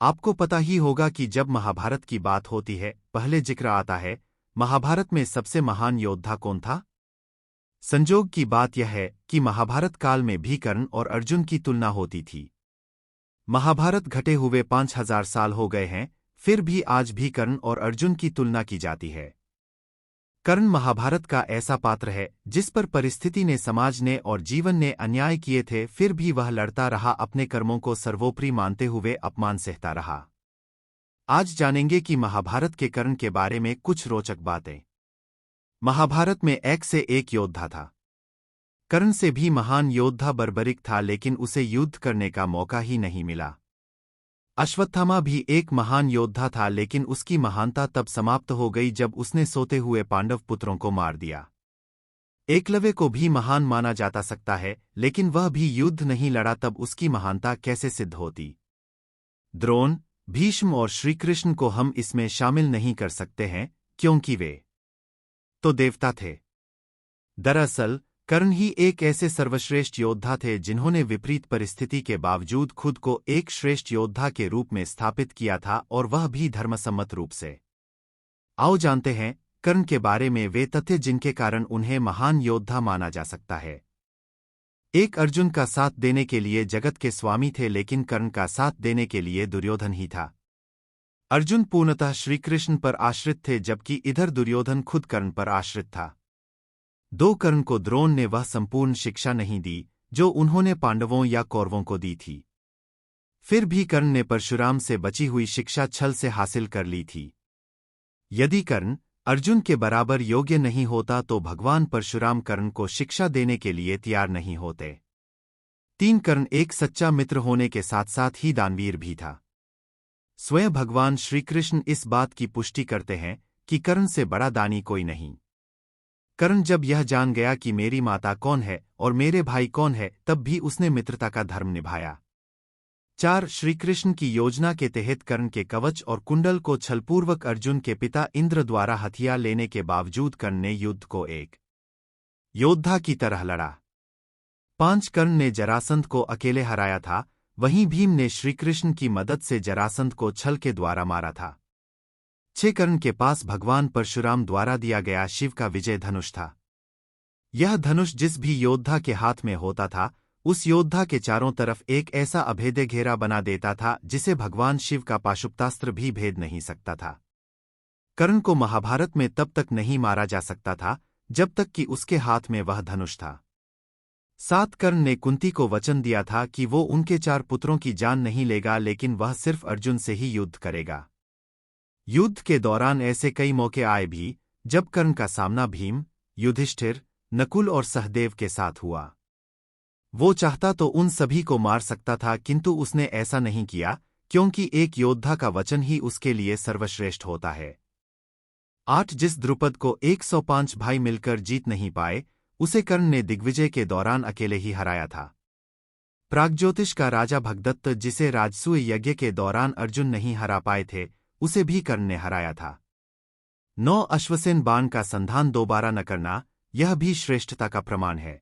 आपको पता ही होगा कि जब महाभारत की बात होती है पहले जिक्र आता है महाभारत में सबसे महान योद्धा कौन था। संजोग की बात यह है कि महाभारत काल में भी कर्ण और अर्जुन की तुलना होती थी। महाभारत घटे हुए 5000 साल हो गए हैं, फिर भी आज भी कर्ण और अर्जुन की तुलना की जाती है। कर्ण महाभारत का ऐसा पात्र है जिस पर परिस्थिति ने, समाज ने और जीवन ने अन्याय किए थे, फिर भी वह लड़ता रहा, अपने कर्मों को सर्वोपरि मानते हुए अपमान सहता रहा। आज जानेंगे कि महाभारत के कर्ण के बारे में कुछ रोचक बातें। महाभारत में एक से एक योद्धा था। कर्ण से भी महान योद्धा बर्बरिक था, लेकिन उसे युद्ध करने का मौका ही नहीं मिला। अश्वत्थामा भी एक महान योद्धा था, लेकिन उसकी महानता तब समाप्त हो गई जब उसने सोते हुए पांडव पुत्रों को मार दिया। एकलव्य को भी महान माना जाता सकता है, लेकिन वह भी युद्ध नहीं लड़ा, तब उसकी महानता कैसे सिद्ध होती। द्रोण, भीष्म और श्रीकृष्ण को हम इसमें शामिल नहीं कर सकते हैं, क्योंकि वे तो देवता थे। दरअसल कर्ण ही एक ऐसे सर्वश्रेष्ठ योद्धा थे जिन्होंने विपरीत परिस्थिति के बावजूद खुद को एक श्रेष्ठ योद्धा के रूप में स्थापित किया था, और वह भी धर्मसम्मत रूप से। आओ जानते हैं कर्ण के बारे में वे तथ्य जिनके कारण उन्हें महान योद्धा माना जा सकता है। एक, अर्जुन का साथ देने के लिए जगत के स्वामी थे, लेकिन कर्ण का साथ देने के लिए दुर्योधन ही था। अर्जुन पूर्णतः श्रीकृष्ण पर आश्रित थे, जबकि इधर दुर्योधन खुद कर्ण पर आश्रित था। 2, कर्ण को द्रोण ने वह संपूर्ण शिक्षा नहीं दी जो उन्होंने पांडवों या कौरवों को दी थी। फिर भी कर्ण ने परशुराम से बची हुई शिक्षा छल से हासिल कर ली थी। यदि कर्ण अर्जुन के बराबर योग्य नहीं होता तो भगवान परशुराम कर्ण को शिक्षा देने के लिए तैयार नहीं होते। 3, कर्ण एक सच्चा मित्र होने के साथ साथ ही दानवीर भी था। स्वयं भगवान श्रीकृष्ण इस बात की पुष्टि करते हैं कि कर्ण से बड़ा दानी कोई नहीं। कर्ण जब यह जान गया कि मेरी माता कौन है और मेरे भाई कौन है, तब भी उसने मित्रता का धर्म निभाया। 4, श्रीकृष्ण की योजना के तहत कर्ण के कवच और कुंडल को छलपूर्वक अर्जुन के पिता इंद्र द्वारा हथिया लेने के बावजूद कर्ण ने युद्ध को एक योद्धा की तरह लड़ा। 5, कर्ण ने जरासंध को अकेले हराया था, वहीं भीम ने श्रीकृष्ण की मदद से जरासंध को छल के द्वारा मारा था। 6, कर्ण के पास भगवान परशुराम द्वारा दिया गया शिव का विजय धनुष था। यह धनुष जिस भी योद्धा के हाथ में होता था, उस योद्धा के चारों तरफ एक ऐसा अभेद्य घेरा बना देता था जिसे भगवान शिव का पाशुपतास्त्र भी भेद नहीं सकता था। कर्ण को महाभारत में तब तक नहीं मारा जा सकता था जब तक कि उसके हाथ में वह धनुष था। 7, कर्ण ने कुंती को वचन दिया था कि वो उनके 4 पुत्रों की जान नहीं लेगा, लेकिन वह सिर्फ अर्जुन से ही युद्ध करेगा। युद्ध के दौरान ऐसे कई मौके आए भी जब कर्ण का सामना भीम, युधिष्ठिर, नकुल और सहदेव के साथ हुआ। वो चाहता तो उन सभी को मार सकता था, किंतु उसने ऐसा नहीं किया, क्योंकि एक योद्धा का वचन ही उसके लिए सर्वश्रेष्ठ होता है। 8, जिस द्रुपद को 105 भाई मिलकर जीत नहीं पाए, उसे कर्ण ने दिग्विजय के दौरान अकेले ही हराया था। प्रागज्योतिष का राजा भगदत्त, जिसे राजसूय यज्ञ के दौरान अर्जुन नहीं हरा पाए थे, उसे भी कर्ण ने हराया था। 9, अश्वसेन बाण का संधान दोबारा न करना, यह भी श्रेष्ठता का प्रमाण है।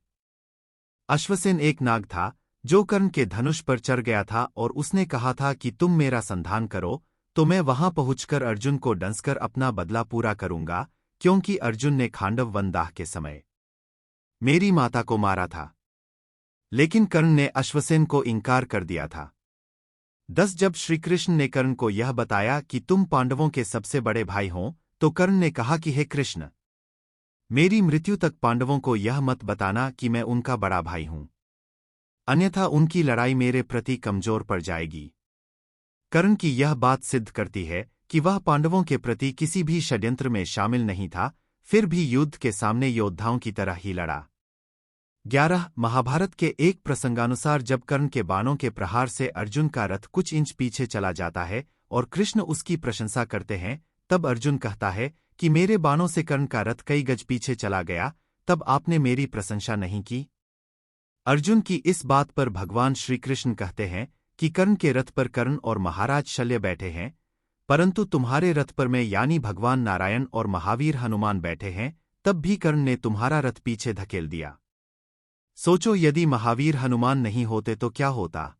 अश्वसेन एक नाग था जो कर्ण के धनुष पर चढ़ गया था और उसने कहा था कि तुम मेरा संधान करो तो मैं वहां पहुंचकर अर्जुन को डंसकर अपना बदला पूरा करूंगा, क्योंकि अर्जुन ने खांडव वन दाह के समय मेरी माता को मारा था। लेकिन कर्ण ने अश्वसेन को इंकार कर दिया था। 10, जब श्रीकृष्ण ने कर्ण को यह बताया कि तुम पांडवों के सबसे बड़े भाई हो, तो कर्ण ने कहा कि हे कृष्ण, मेरी मृत्यु तक पांडवों को यह मत बताना कि मैं उनका बड़ा भाई हूं, अन्यथा उनकी लड़ाई मेरे प्रति कमजोर पड़ जाएगी। कर्ण की यह बात सिद्ध करती है कि वह पांडवों के प्रति किसी भी षड्यंत्र में शामिल नहीं था, फिर भी युद्ध के सामने योद्धाओं की तरह ही लड़ा। 11, महाभारत के एक प्रसंगानुसार जब कर्ण के बाणों के प्रहार से अर्जुन का रथ कुछ इंच पीछे चला जाता है और कृष्ण उसकी प्रशंसा करते हैं, तब अर्जुन कहता है कि मेरे बाणों से कर्ण का रथ कई गज पीछे चला गया, तब आपने मेरी प्रशंसा नहीं की। अर्जुन की इस बात पर भगवान श्रीकृष्ण कहते हैं कि कर्ण के रथ पर कर्ण और महाराज शल्य बैठे हैं, परंतु तुम्हारे रथ पर मैं यानी भगवान नारायण और महावीर हनुमान बैठे हैं, तब भी कर्ण ने तुम्हारा रथ पीछे धकेल दिया। सोचो, यदि महावीर हनुमान नहीं होते तो क्या होता।